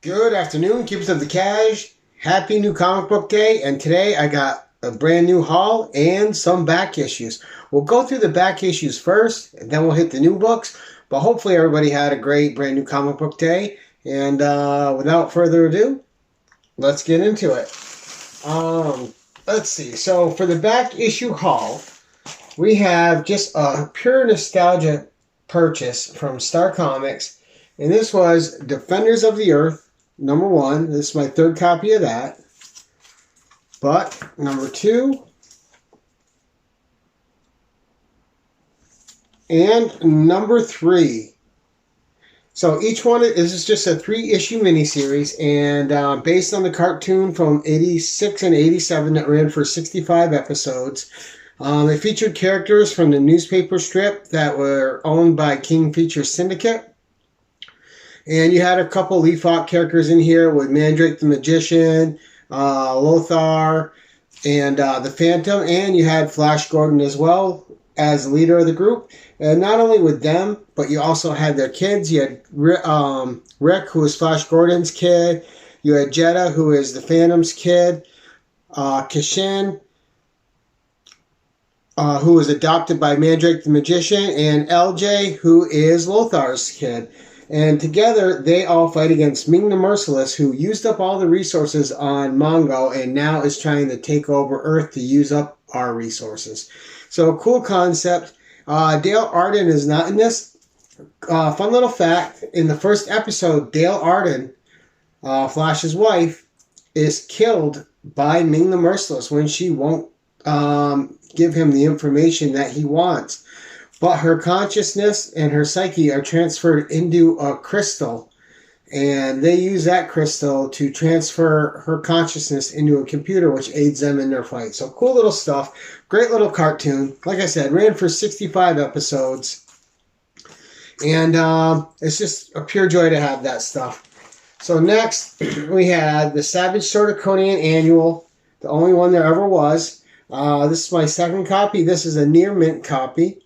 Good afternoon, keepers of the cash. Happy new comic book day, and today I got a brand new haul and some back issues. We'll go through the back issues first, and then we'll hit the new books. But hopefully everybody had a great brand new comic book day. And without further ado, let's get into it. Let's see. So for the back issue haul, we have just a pure nostalgia purchase from Star Comics. And this was Defenders of the Earth, number 1. This is my third copy of that. But number 2 and number 3. So each one is just a 3-issue miniseries, and based on the cartoon from 86 and 87 that ran for 65 episodes. It featured characters from the newspaper strip that were owned by King Features Syndicate. And you had a couple Leaf Hawk characters in here with Mandrake the Magician, Lothar, and the Phantom. And you had Flash Gordon as well as leader of the group. And not only with them, but you also had their kids. You had Rick, who was Flash Gordon's kid. You had Jetta, who is the Phantom's kid. Kashin, who was adopted by Mandrake the Magician. And LJ, who is Lothar's kid. And together, they all fight against Ming the Merciless, who used up all the resources on Mongo and now is trying to take over Earth to use up our resources. So, cool concept. Dale Arden is not in this. Fun little fact, in the first episode, Dale Arden, Flash's wife, is killed by Ming the Merciless when she won't give him the information that he wants. But her consciousness and her psyche are transferred into a crystal. And they use that crystal to transfer her consciousness into a computer, which aids them in their fight. So cool little stuff. Great little cartoon. Like I said, ran for 65 episodes. And it's just a pure joy to have that stuff. So next, we had the Savage Sword of Conan Annual. The only one there ever was. This is my second copy. This is a near mint copy.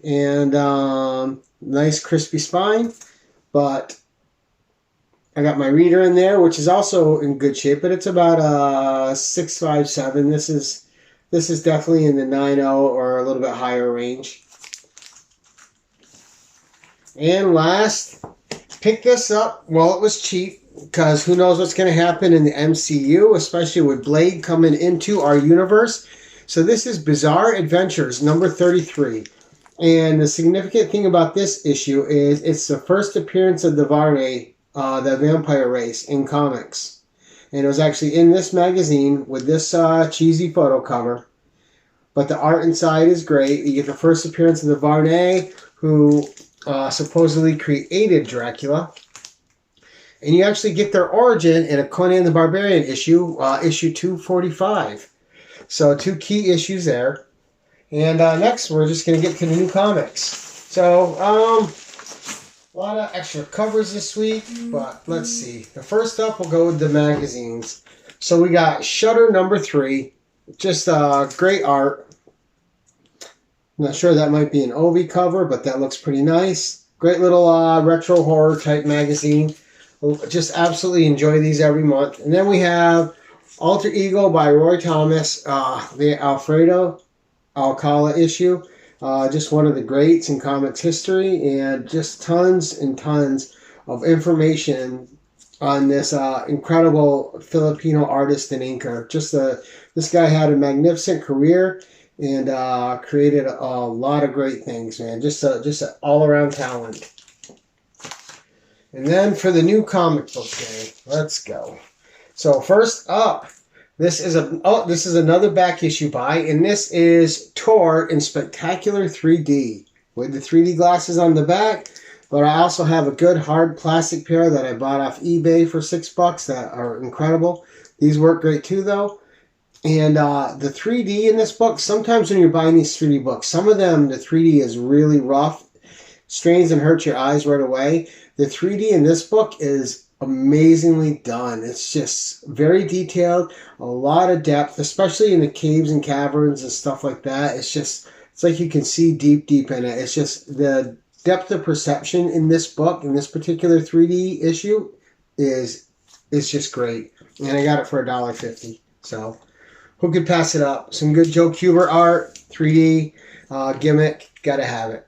And nice crispy spine, but I got my reader in there, which is also in good shape, but it's about 657. This is definitely in the 9.0 or a little bit higher range. And last, pick this up while it was cheap, because who knows what's going to happen in the MCU, especially with Blade coming into our universe. So this is Bizarre Adventures number 33. And the significant thing about this issue is it's the first appearance of the Varney, the vampire race, in comics. And it was actually in this magazine with this cheesy photo cover. But the art inside is great. You get the first appearance of the Varney, who supposedly created Dracula. And you actually get their origin in a Conan the Barbarian issue, issue 245. So 2 key issues there. And next, we're just going to get to the new comics. So, a lot of extra covers this week, but let's see. The first up, we'll go with the magazines. So we got Shudder number 3. Just great art. I'm not sure that might be an Ovi cover, but that looks pretty nice. Great little retro horror type magazine. Just absolutely enjoy these every month. And then we have Alter Ego by Roy Thomas, the Alfredo Alcala issue. Just one of the greats in comics history, and just tons and tons of information on this incredible Filipino artist and inker. This guy had a magnificent career and created a lot of great things, man. Just an all-around talent. And then for the new comic book day, let's go. So first up, this is another back issue buy, and this is Tor in Spectacular 3D with the 3D glasses on the back. But I also have a good hard plastic pair that I bought off eBay for $6 that are incredible. These work great too, though. And the 3D in this book, sometimes when you're buying these 3D books, some of them, the 3D is really rough, strains and hurts your eyes right away. The 3D in this book is amazingly done. It's just very detailed, a lot of depth, especially in the caves and caverns and stuff like that. It's like you can see deep, deep in it. It's just the depth of perception in this book, in this particular 3D issue, is just great. And I got it for $1.50. So who could pass it up? Some good Joe Kubert art, 3D gimmick, gotta have it.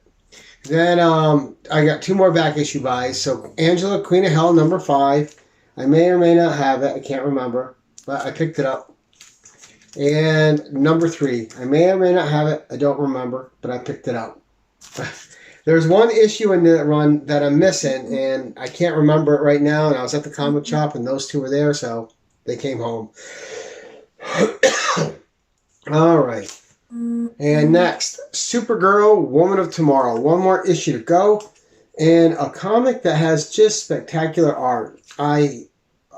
Then I got 2 more back issue buys. So Angela, Queen of Hell, number 5. I may or may not have it. I can't remember, but I picked it up. And number 3. I may or may not have it. I don't remember, but I picked it up. There's one issue in the run that I'm missing, and I can't remember it right now. And I was at the comic shop, and those 2 were there, so they came home. All right. And next, Supergirl, Woman of Tomorrow. 1 more issue to go. And a comic that has just spectacular art. I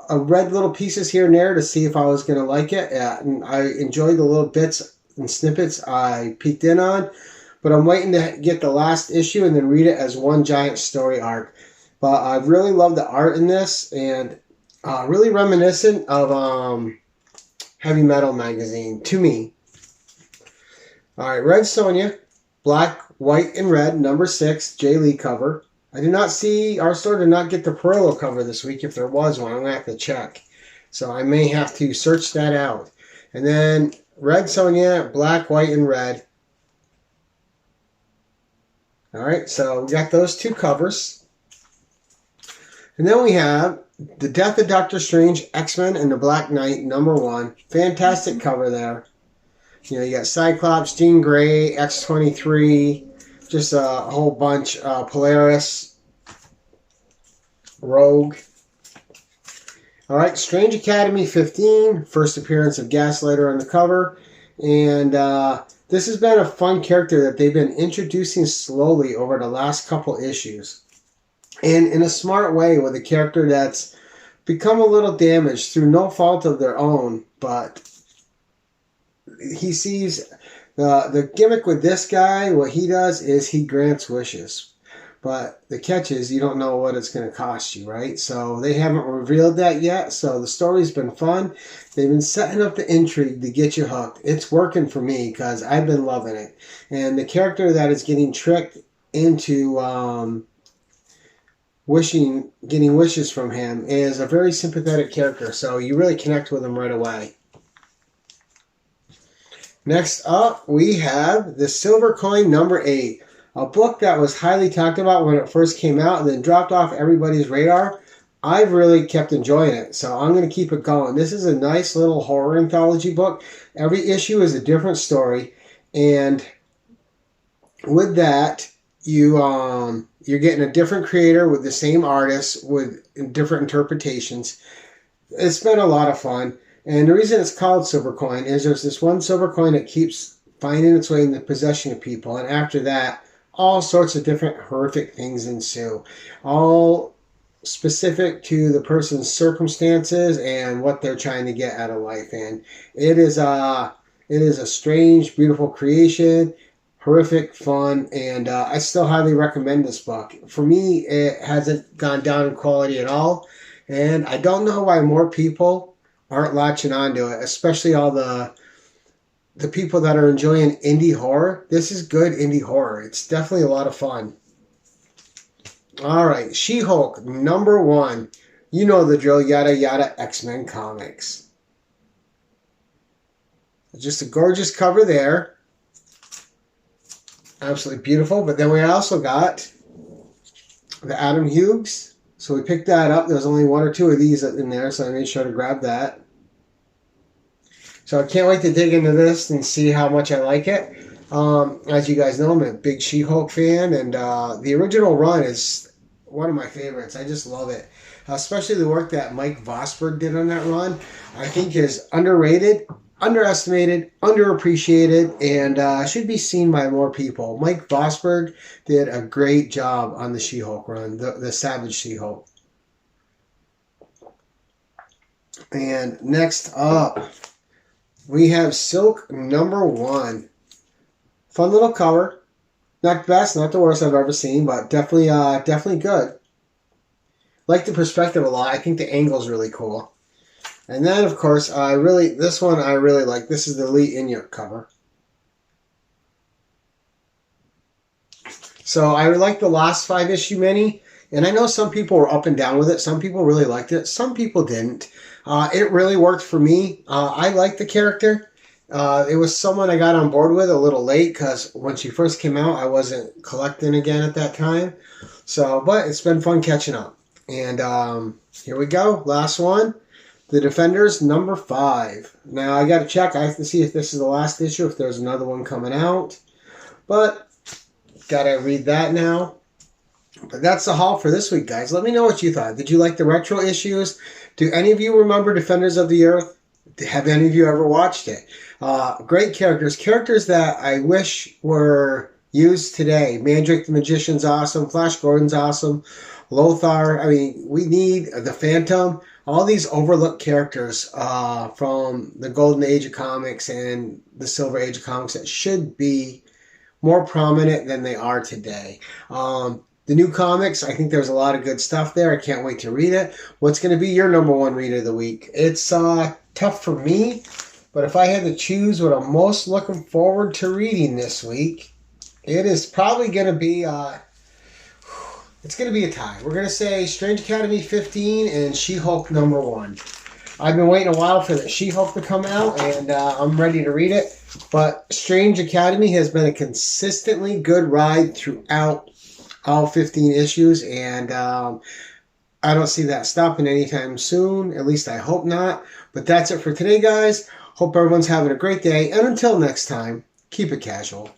read little pieces here and there to see if I was going to like it. And I enjoyed the little bits and snippets I peeked in on. But I'm waiting to get the last issue and then read it as one giant story arc. But I really love the art in this. And really reminiscent of Heavy Metal magazine to me. All right, Red Sonja, black, white, and red, number 6, Jay Lee cover. I did not see, our store did not get the Perillo cover this week. If there was one, I'm going to have to check. So I may have to search that out. And then Red Sonja, black, white, and red. All right, so we got those 2 covers. And then we have The Death of Doctor Strange, X-Men, and the Black Knight, number 1. Fantastic cover there. You know, you got Cyclops, Jean Grey, X-23, just a whole bunch. Polaris, Rogue. All right, Strange Academy 15, first appearance of Gaslighter on the cover. And this has been a fun character that they've been introducing slowly over the last couple issues. And in a smart way, with a character that's become a little damaged through no fault of their own, but he sees the gimmick with this guy. What he does is he grants wishes, but the catch is you don't know what it's going to cost you, right? So they haven't revealed that yet. So the story's been fun. They've been setting up the intrigue to get you hooked. It's working for me because I've been loving it. And the character that is getting tricked into getting wishes from him is a very sympathetic character. So you really connect with him right away. Next up, we have The Silver Coin, number 8. A book that was highly talked about when it first came out and then dropped off everybody's radar. I've really kept enjoying it, so I'm going to keep it going. This is a nice little horror anthology book. Every issue is a different story, and with that, you're getting a different creator with the same artist with different interpretations. It's been a lot of fun. And the reason it's called Silver Coin is there's this one silver coin that keeps finding its way in the possession of people. And after that, all sorts of different horrific things ensue. All specific to the person's circumstances and what they're trying to get out of life. And it is a strange, beautiful creation, horrific, fun, and I still highly recommend this book. For me, it hasn't gone down in quality at all. And I don't know why more people aren't latching onto it, especially all the people that are enjoying indie horror. This is good indie horror. It's definitely a lot of fun. All right, She-Hulk, number 1. You know the drill, yada yada, X-Men comics. Just a gorgeous cover there. Absolutely beautiful. But then we also got the Adam Hughes. So we picked that up. There's only 1 or 2 of these in there, so I made sure to grab that. So I can't wait to dig into this and see how much I like it. As you guys know, I'm a big She-Hulk fan, and the original run is one of my favorites. I just love it. Especially the work that Mike Vosberg did on that run. I think is underrated, underestimated, underappreciated, and should be seen by more people. Mike Vosberg did a great job on the She-Hulk run, the Savage She-Hulk. And next up, we have Silk number 1. Fun little cover. Not the best, not the worst I've ever seen, but definitely good. like the perspective a lot. I think the angle is really cool. And then, of course, this one I really like. This is the Lee Inyuk cover. So I like the last 5-issue mini, and I know some people were up and down with it. Some people really liked it. Some people didn't. It really worked for me. I liked the character. It was someone I got on board with a little late because when she first came out, I wasn't collecting again at that time. So, but it's been fun catching up. And here we go. Last one. The Defenders, number 5. Now, I got to check. I have to see if this is the last issue, if there's another one coming out. But got to read that now. But that's the haul for this week, guys. Let me know what you thought. Did you like the retro issues? Do any of you remember Defenders of the Earth? Have any of you ever watched it? Great characters. Characters that I wish were used today. Mandrick the Magician's awesome. Flash Gordon's awesome. Lothar. I mean, we need the Phantom. All these overlooked characters from the Golden Age of comics and the Silver Age of comics that should be more prominent than they are today. The new comics, I think there's a lot of good stuff there. I can't wait to read it. What's going to be your number one read of the week? It's tough for me, but if I had to choose what I'm most looking forward to reading this week, it is probably going to be it's going to be a tie. We're going to say Strange Academy 15 and She-Hulk number 1. I've been waiting a while for the She-Hulk to come out, and I'm ready to read it. But Strange Academy has been a consistently good ride throughout all 15 issues, and I don't see that stopping anytime soon. At least I hope not. But that's it for today, guys. Hope everyone's having a great day, and until next time, keep it casual.